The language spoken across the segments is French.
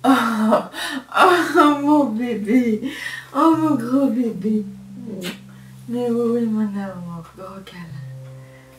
Oh, oh, mon bébé. Oh, mon gros bébé. Mais oui, mon amour, gros câlin.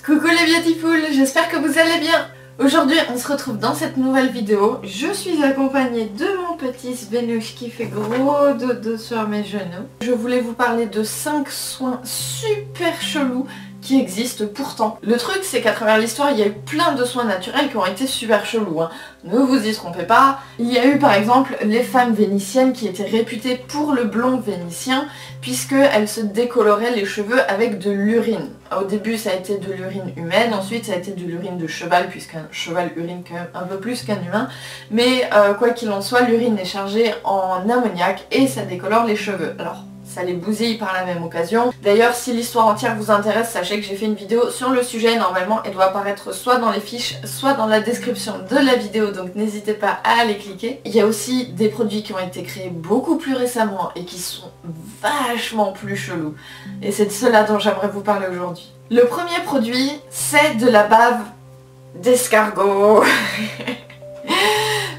Coucou les beautiful, j'espère que vous allez bien. Aujourd'hui, on se retrouve dans cette nouvelle vidéo. Je suis accompagnée de mon petit Svenouche qui fait gros dodo sur mes genoux. Je voulais vous parler de 5 soins super chelous qui existent pourtant. Le truc, c'est qu'à travers l'histoire, il y a eu plein de soins naturels qui ont été super chelous. Hein. Ne vous y trompez pas. Il y a eu par exemple les femmes vénitiennes qui étaient réputées pour le blond vénitien puisqu'elles se décoloraient les cheveux avec de l'urine. Au début, ça a été de l'urine humaine, ensuite ça a été de l'urine de cheval puisqu'un cheval urine quand même un peu plus qu'un humain. Mais quoi qu'il en soit, l'urine est chargée en ammoniac et ça décolore les cheveux. Alors, ça les bousille par la même occasion. D'ailleurs, si l'histoire entière vous intéresse, sachez que j'ai fait une vidéo sur le sujet. Normalement, elle doit apparaître soit dans les fiches, soit dans la description de la vidéo, donc n'hésitez pas à aller cliquer. Il y a aussi des produits qui ont été créés beaucoup plus récemment et qui sont vachement plus chelous. Et c'est de cela dont j'aimerais vous parler aujourd'hui. Le premier produit, c'est de la bave d'escargot.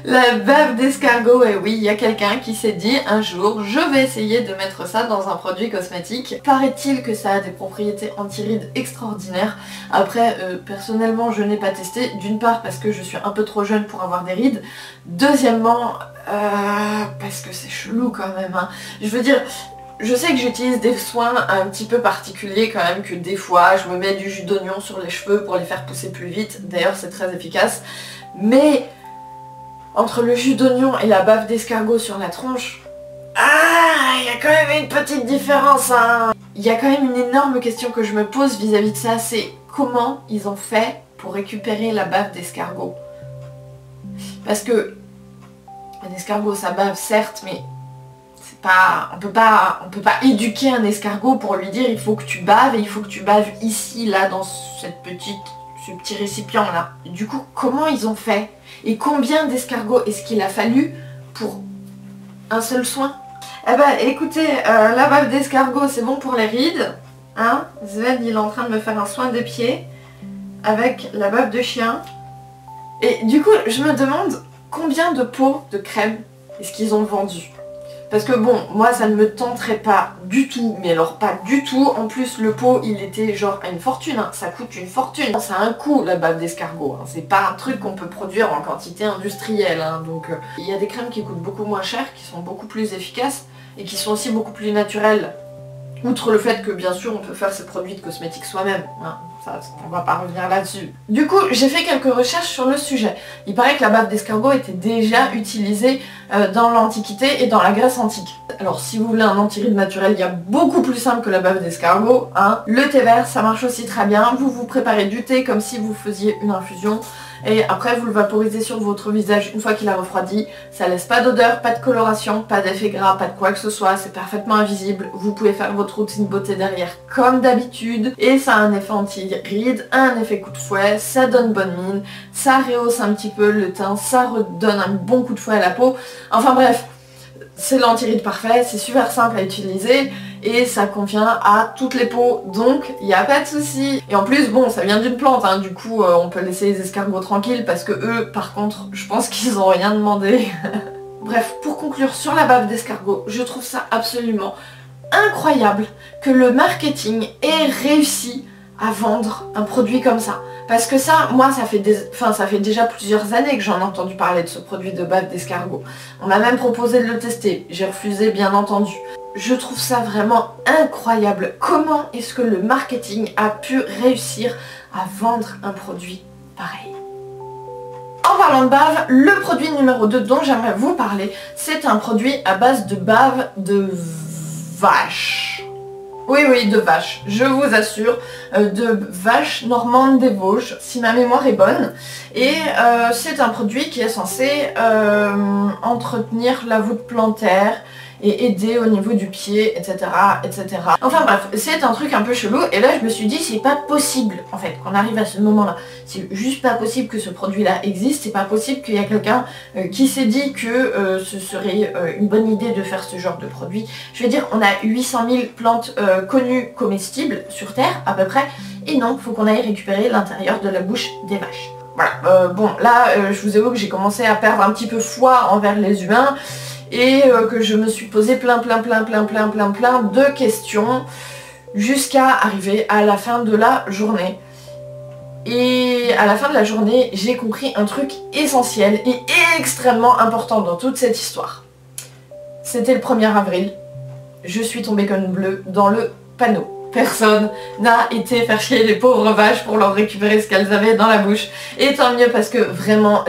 La bave d'escargot, et oui, il y a quelqu'un qui s'est dit un jour, je vais essayer de mettre ça dans un produit cosmétique. Paraît-il que ça a des propriétés anti-rides extraordinaires. Après, personnellement, je n'ai pas testé. D'une part, parce que je suis un peu trop jeune pour avoir des rides. Deuxièmement, parce que c'est chelou quand même. Hein. Je veux dire... Je sais que j'utilise des soins un petit peu particuliers quand même, que des fois je me mets du jus d'oignon sur les cheveux pour les faire pousser plus vite. D'ailleurs, c'est très efficace. Mais... entre le jus d'oignon et la bave d'escargot sur la tronche, il y a quand même une petite différence, hein. Il y a quand même une énorme question que je me pose vis-à-vis de ça, c'est comment ils ont fait pour récupérer la bave d'escargot. Parce que un escargot ça bave certes, mais c'est pas, on peut pas éduquer un escargot pour lui dire il faut que tu baves et il faut que tu baves ici, là, dans ce petit récipient là. Du coup, comment ils ont fait? Et combien d'escargots est-ce qu'il a fallu pour un seul soin? Eh ben écoutez, la bave d'escargot c'est bon pour les rides. Hein, Sven il est en train de me faire un soin des pieds avec la bave de chien. Et du coup je me demande combien de pots de crème est-ce qu'ils ont vendu? Parce que bon, moi ça ne me tenterait pas du tout, mais alors pas du tout. En plus le pot il était genre à une fortune, hein. Ça coûte une fortune. Ça a un coût la bave d'escargot, hein. C'est pas un truc qu'on peut produire en quantité industrielle. Hein. Donc il y a des crèmes qui coûtent beaucoup moins cher, qui sont beaucoup plus efficaces et qui sont aussi beaucoup plus naturelles. Outre le fait que bien sûr on peut faire ces produits de cosmétiques soi-même, hein. Ça, on va pas revenir là-dessus. Du coup, j'ai fait quelques recherches sur le sujet. Il paraît que la bave d'escargot était déjà utilisée dans l'Antiquité et dans la Grèce antique. Alors si vous voulez un anti-ride naturel, il y a beaucoup plus simple que la bave d'escargot. Hein. Le thé vert, ça marche aussi très bien. Vous préparez du thé comme si vous faisiez une infusion. Et après vous le vaporisez sur votre visage une fois qu'il a refroidi. Ça laisse pas d'odeur, pas de coloration, pas d'effet gras, pas de quoi que ce soit. C'est parfaitement invisible. Vous pouvez faire votre routine beauté derrière comme d'habitude. Et ça a un effet anti-ride, un effet coup de fouet. Ça donne bonne mine. Ça rehausse un petit peu le teint. Ça redonne un bon coup de fouet à la peau. Enfin bref, c'est l'anti-ride parfait. C'est super simple à utiliser. Et ça convient à toutes les peaux, donc il n'y a pas de souci. Et en plus, bon, ça vient d'une plante, hein, du coup on peut laisser les escargots tranquilles parce que eux, par contre, je pense qu'ils n'ont rien demandé. Bref, pour conclure sur la bave d'escargot, je trouve ça absolument incroyable que le marketing ait réussi à vendre un produit comme ça. Parce que ça, moi, ça fait déjà plusieurs années que j'en ai entendu parler de ce produit de bave d'escargot. On m'a même proposé de le tester, j'ai refusé bien entendu. Je trouve ça vraiment incroyable. Comment est-ce que le marketing a pu réussir à vendre un produit pareil? En parlant de bave, le produit numéro 2 dont j'aimerais vous parler, c'est un produit à base de bave de vache. Oui, de vache, je vous assure, de vache normande des Vosges, si ma mémoire est bonne. Et c'est un produit qui est censé entretenir la voûte plantaire et aider au niveau du pied, etc., etc. Enfin bref, c'est un truc un peu chelou, et là je me suis dit c'est pas possible, en fait, qu'on arrive à ce moment-là. C'est juste pas possible que ce produit-là existe, c'est pas possible qu'il y ait quelqu'un qui s'est dit que ce serait une bonne idée de faire ce genre de produit. Je veux dire, on a 800 000 plantes connues comestibles sur Terre, à peu près, et non, faut qu'on aille récupérer l'intérieur de la bouche des vaches. Voilà, bon là je vous avoue que j'ai commencé à perdre un petit peu foi envers les humains et que je me suis posé plein de questions jusqu'à arriver à la fin de la journée. Et à la fin de la journée, j'ai compris un truc essentiel et extrêmement important dans toute cette histoire. C'était le 1er avril, je suis tombée comme une bleue dans le panneau. Personne n'a été faire chier les pauvres vaches pour leur récupérer ce qu'elles avaient dans la bouche. Et tant mieux parce que vraiment,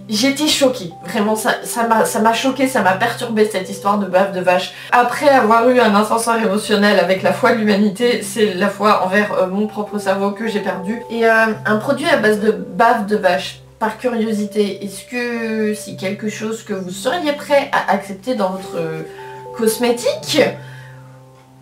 j'étais choquée. Vraiment, ça m'a choquée, ça m'a perturbée cette histoire de bave de vache. Après avoir eu un ascenseur émotionnel avec la foi de l'humanité, c'est la foi envers mon propre cerveau que j'ai perdu. Et un produit à base de bave de vache, par curiosité, est-ce que c'est quelque chose que vous seriez prêt à accepter dans votre cosmétique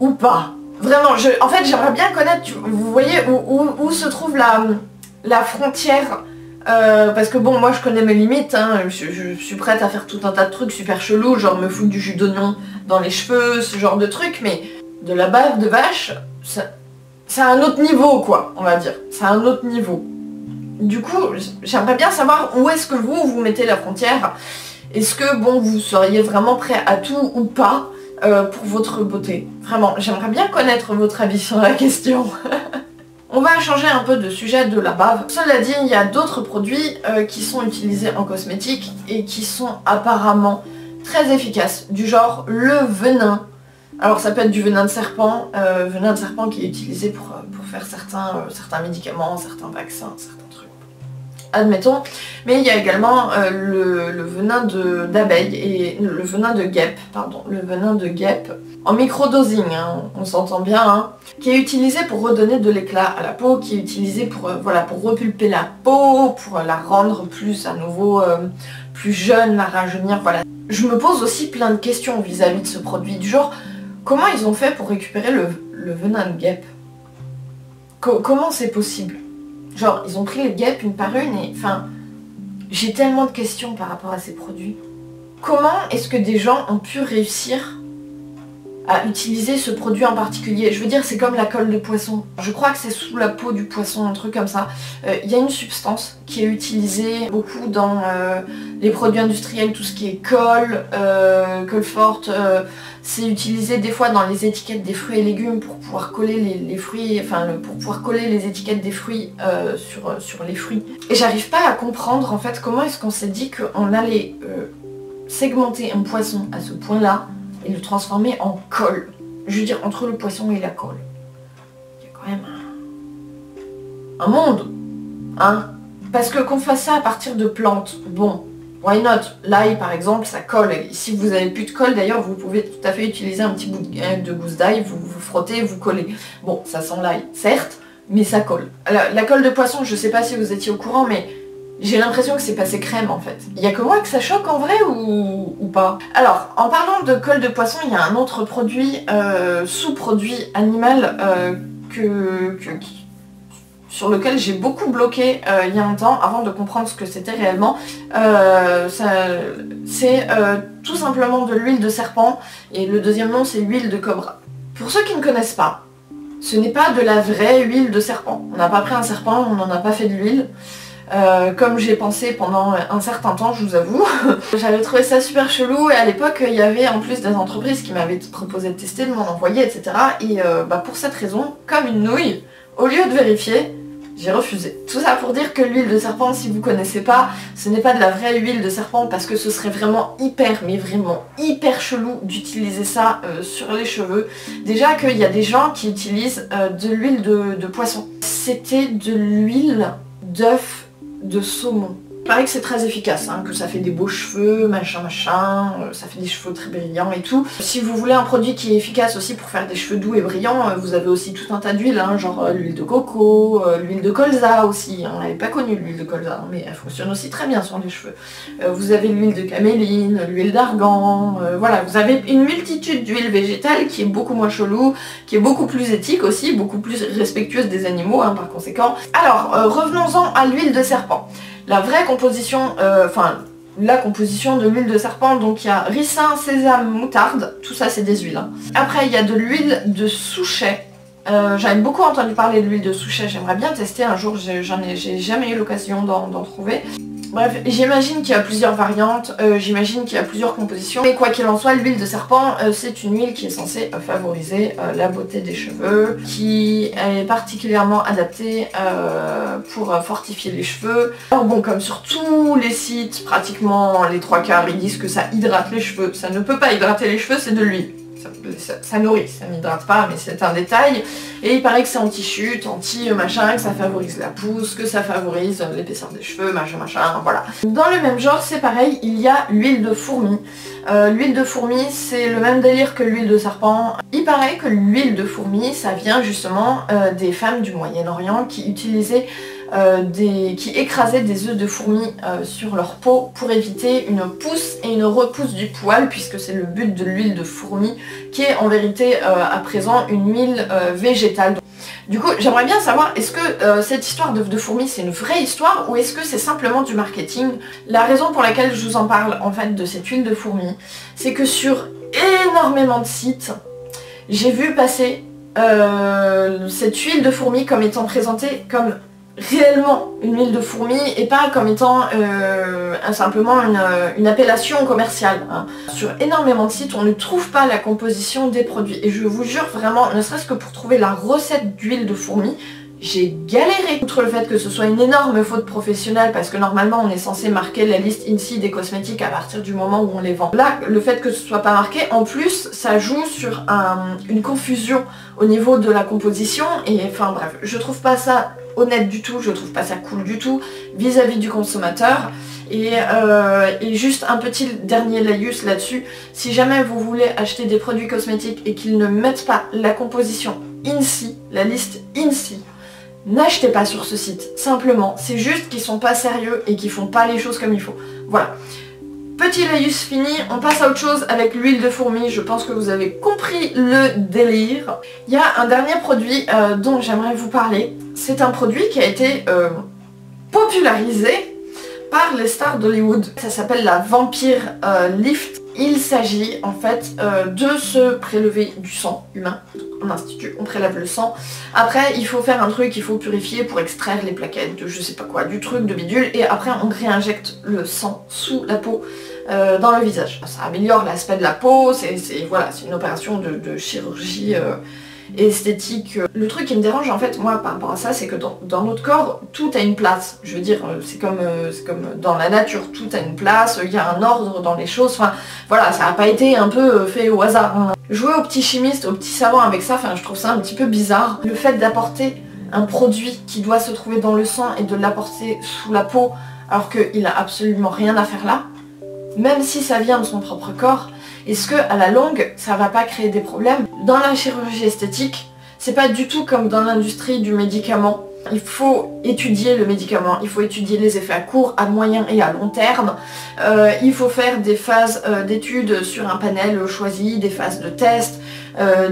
ou pas? Vraiment, en fait j'aimerais bien connaître, vous voyez, où se trouve la frontière, parce que bon, moi je connais mes limites, hein, je suis prête à faire tout un tas de trucs super chelous, genre me foutre du jus d'oignon dans les cheveux, ce genre de trucs, mais de la bave de vache, c'est un autre niveau quoi, on va dire, c'est un autre niveau. Du coup, j'aimerais bien savoir où est-ce que vous mettez la frontière, est-ce que bon, vous seriez vraiment prêt à tout ou pas pour votre beauté. Vraiment, j'aimerais bien connaître votre avis sur la question. On va changer un peu de sujet de la bave. Cela dit, il y a d'autres produits qui sont utilisés en cosmétique et qui sont apparemment très efficaces, du genre le venin. Alors ça peut être du venin de serpent qui est utilisé pour faire certains médicaments, certains vaccins, certains trucs. Admettons, mais il y a également le venin d'abeille et le venin de guêpe, en microdosing, hein, on s'entend bien, hein, qui est utilisé pour redonner de l'éclat à la peau, qui est utilisé pour repulper la peau, pour la rendre plus à nouveau plus jeune, la rajeunir, voilà. Je me pose aussi plein de questions vis-à-vis de ce produit, du genre, comment ils ont fait pour récupérer le venin de guêpe? Comment c'est possible? Genre, ils ont pris les guêpes une par une et... Enfin, j'ai tellement de questions par rapport à ces produits. Comment est-ce que des gens ont pu réussir à utiliser ce produit en particulier? Je veux dire, c'est comme la colle de poisson. Je crois que c'est sous la peau du poisson, un truc comme ça. Il y a une substance qui est utilisée beaucoup dans les produits industriels, tout ce qui est colle, colle forte. C'est utilisé des fois dans les étiquettes des fruits et légumes pour pouvoir coller les fruits, enfin pour pouvoir coller les étiquettes des fruits sur les fruits. Et j'arrive pas à comprendre en fait comment est-ce qu'on s'est dit qu'on allait segmenter un poisson à ce point-là et le transformer en colle. Je veux dire, entre le poisson et la colle. Il y a quand même un monde, hein. Parce que qu'on fasse ça à partir de plantes, bon, why not? L'ail par exemple, ça colle. Et si vous n'avez plus de colle d'ailleurs, vous pouvez tout à fait utiliser un petit bout de gousse d'ail, vous frottez, vous collez. Bon, ça sent l'ail, certes, mais ça colle. La colle de poisson, je sais pas si vous étiez au courant, mais j'ai l'impression que c'est passé crème en fait. Il y a que moi que ça choque en vrai ou pas? Alors, en parlant de colle de poisson, il y a un autre produit, sous-produit animal sur lequel j'ai beaucoup bloqué il y a un temps avant de comprendre ce que c'était réellement. C'est tout simplement de l'huile de serpent et le deuxième nom c'est l'huile de cobra. Pour ceux qui ne connaissent pas, ce n'est pas de la vraie huile de serpent. On n'a pas pris un serpent, on n'en a pas fait de l'huile. Comme j'ai pensé pendant un certain temps, je vous avoue. J'avais trouvé ça super chelou et à l'époque il y avait en plus des entreprises qui m'avaient proposé de tester, de m'en envoyer, etc. Et pour cette raison, comme une nouille, au lieu de vérifier, j'ai refusé. Tout ça pour dire que l'huile de serpent, si vous connaissez pas, ce n'est pas de la vraie huile de serpent parce que ce serait vraiment hyper chelou d'utiliser ça sur les cheveux. Déjà qu'il y a des gens qui utilisent de l'huile de poisson. C'était de l'huile d'œuf de saumon. Il paraît que c'est très efficace, hein, que ça fait des beaux cheveux, machin, ça fait des cheveux très brillants et tout. Si vous voulez un produit qui est efficace aussi pour faire des cheveux doux et brillants, vous avez aussi tout un tas d'huiles, hein, genre l'huile de coco, l'huile de colza aussi. On n'avait pas connu l'huile de colza, mais elle fonctionne aussi très bien sur les cheveux. Vous avez l'huile de caméline, l'huile d'argan, voilà, vous avez une multitude d'huiles végétales qui est beaucoup moins chelou, qui est beaucoup plus éthique aussi, beaucoup plus respectueuse des animaux, hein, par conséquent. Alors, revenons-en à l'huile de serpent. La vraie composition, la composition de l'huile de serpent, donc il y a ricin, sésame, moutarde, tout ça c'est des huiles. Hein. Après il y a de l'huile de souchet, J'avais beaucoup entendu parler de l'huile de souchet, j'aimerais bien tester un jour, j'ai jamais eu l'occasion d'en trouver. Bref, j'imagine qu'il y a plusieurs variantes, j'imagine qu'il y a plusieurs compositions. Mais quoi qu'il en soit, l'huile de serpent, c'est une huile qui est censée favoriser la beauté des cheveux, qui est particulièrement adaptée pour fortifier les cheveux. Alors bon, comme sur tous les sites, pratiquement les 3/4, ils disent que ça hydrate les cheveux. Ça ne peut pas hydrater les cheveux, c'est de l'huile. Ça nourrit, ça n'hydrate pas, mais c'est un détail. Et il paraît que c'est anti-chute, anti-machin, que ça favorise la pousse, que ça favorise l'épaisseur des cheveux, machin, voilà. Dans le même genre, c'est pareil, il y a l'huile de fourmi. L'huile de fourmi, c'est le même délire que l'huile de serpent. Il paraît que l'huile de fourmi, ça vient justement des femmes du Moyen-Orient qui utilisaient qui écrasaient des œufs de fourmis sur leur peau pour éviter une pousse et une repousse du poil, puisque c'est le but de l'huile de fourmi, qui est en vérité à présent une huile végétale. Du coup, j'aimerais bien savoir, est-ce que cette histoire d'œufs de fourmi, c'est une vraie histoire ou est-ce que c'est simplement du marketing? La raison pour laquelle je vous en parle en fait de cette huile de fourmi, c'est que sur énormément de sites, j'ai vu passer cette huile de fourmi comme étant présentée comme réellement une huile de fourmi et pas comme étant simplement une appellation commerciale. Hein. Sur énormément de sites, on ne trouve pas la composition des produits. Et je vous jure vraiment, ne serait-ce que pour trouver la recette d'huile de fourmi, j'ai galéré. Outre le fait que ce soit une énorme faute professionnelle, parce que normalement on est censé marquer la liste INSI des cosmétiques à partir du moment où on les vend. Là, le fait que ce soit pas marqué, en plus, ça joue sur une confusion au niveau de la composition. Et enfin bref, je trouve pas ça honnête du tout, je trouve pas ça cool du tout vis-à-vis du consommateur. Et juste un petit dernier laïus là-dessus, si jamais vous voulez acheter des produits cosmétiques et qu'ils ne mettent pas la composition INSI, la liste INSI, n'achetez pas sur ce site, simplement. C'est juste qu'ils sont pas sérieux et qu'ils font pas les choses comme il faut. Voilà. Petit laïus fini, on passe à autre chose avec l'huile de fourmi, je pense que vous avez compris le délire. Il y a un dernier produit dont j'aimerais vous parler. C'est un produit qui a été popularisé par les stars d'Hollywood. Ça s'appelle la Vampire Lift. Il s'agit en fait de se prélever du sang humain. En institut, on prélève le sang. Après, il faut faire un truc, il faut purifier pour extraire les plaquettes de je sais pas quoi, du truc, de bidule. Et après, on réinjecte le sang sous la peau dans le visage. Ça améliore l'aspect de la peau, c'est voilà, c'est une opération de chirurgie esthétique. Le truc qui me dérange en fait moi par rapport à ça, c'est que dans notre corps tout a une place. Je veux dire, c'est comme dans la nature, tout a une place, il y a un ordre dans les choses, enfin voilà, ça n'a pas été un peu fait au hasard. Hein. Jouer au petit chimiste, au petit savant avec ça, enfin je trouve ça un petit peu bizarre. Le fait d'apporter un produit qui doit se trouver dans le sang et de l'apporter sous la peau alors qu'il a absolument rien à faire là, même si ça vient de son propre corps, est-ce que à la longue ça va pas créer des problèmes? Dans la chirurgie esthétique, c'est pas du tout comme dans l'industrie du médicament. Il faut étudier le médicament, il faut étudier les effets à court, à moyen et à long terme. Il faut faire des phases d'études sur un panel choisi, des phases de tests,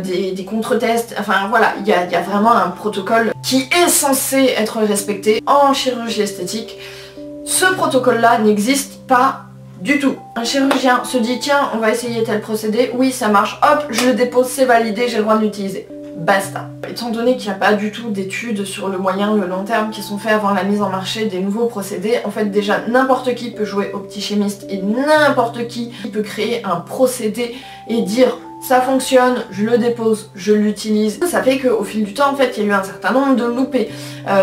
des contre-tests. Enfin voilà, il y a vraiment un protocole qui est censé être respecté en chirurgie esthétique. Ce protocole-là n'existe pas du tout. Un chirurgien se dit tiens, on va essayer tel procédé, oui ça marche, hop, je le dépose, c'est validé, j'ai le droit de l'utiliser. Basta. Étant donné qu'il n'y a pas du tout d'études sur le moyen, le long terme qui sont faits avant la mise en marché des nouveaux procédés, en fait déjà n'importe qui peut jouer au petit chimiste et n'importe qui peut créer un procédé et dire ça fonctionne, je le dépose, je l'utilise. Ça fait qu'au fil du temps, en fait, il y a eu un certain nombre de loupés.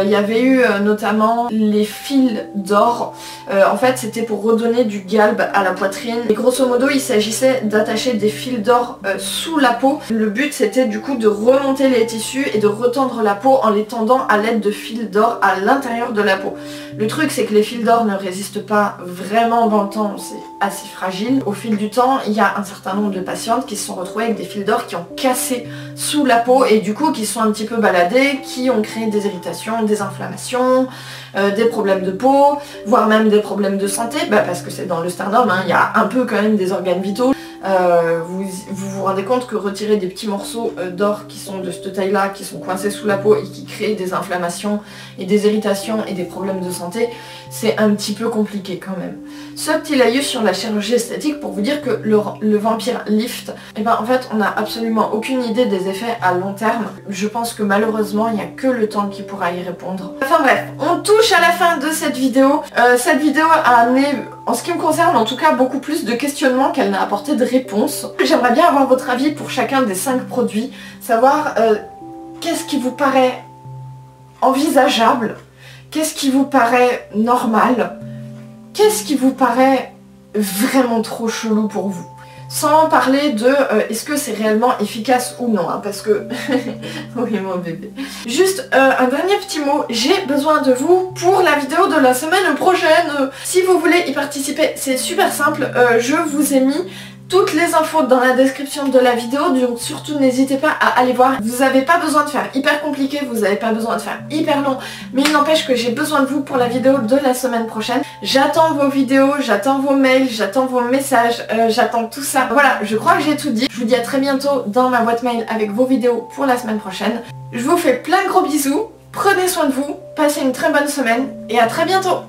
Il y avait eu notamment les fils d'or. En fait, c'était pour redonner du galbe à la poitrine. Et grosso modo, il s'agissait d'attacher des fils d'or sous la peau. Le but, c'était du coup de remonter les tissus et de retendre la peau en les tendant à l'aide de fils d'or à l'intérieur de la peau. Le truc, c'est que les fils d'or ne résistent pas vraiment dans le temps, c'est assez fragile. Au fil du temps, il y a un certain nombre de patientes qui se sont retrouvées avec des fils d'or qui ont cassé sous la peau et du coup qui sont un petit peu baladés, qui ont créé des irritations, des inflammations, des problèmes de peau, voire même des problèmes de santé, parce que c'est dans le sternum, hein, il y a un peu quand même des organes vitaux. Vous vous rendez compte que retirer des petits morceaux d'or qui sont de cette taille-là, qui sont coincés sous la peau et qui créent des inflammations et des irritations et des problèmes de santé, c'est un petit peu compliqué quand même. Ce petit laïus sur la chirurgie esthétique pour vous dire que le Vampire Lift, eh ben en fait on n'a absolument aucune idée des effets à long terme. Je pense que malheureusement il n'y a que le temps qui pourra y répondre. Enfin bref, on touche à la fin de cette vidéo. Cette vidéo a amené, en ce qui me concerne en tout cas, beaucoup plus de questionnements qu'elle n'a apporté de réponses. J'aimerais bien avoir votre avis pour chacun des 5 produits, savoir qu'est-ce qui vous paraît envisageable, qu'est-ce qui vous paraît normal, qu'est-ce qui vous paraît vraiment trop chelou pour vous. Sans parler de est-ce que c'est réellement efficace ou non, hein, parce que... oui mon bébé. Juste un dernier petit mot, j'ai besoin de vous pour la vidéo de la semaine prochaine. Si vous voulez y participer, c'est super simple, je vous ai mis toutes les infos dans la description de la vidéo, donc surtout n'hésitez pas à aller voir. Vous n'avez pas besoin de faire hyper compliqué, vous n'avez pas besoin de faire hyper long, mais il n'empêche que j'ai besoin de vous pour la vidéo de la semaine prochaine. J'attends vos vidéos, j'attends vos mails, j'attends vos messages, j'attends tout ça. Voilà, je crois que j'ai tout dit. Je vous dis à très bientôt dans ma boîte mail avec vos vidéos pour la semaine prochaine. Je vous fais plein de gros bisous, prenez soin de vous, passez une très bonne semaine et à très bientôt.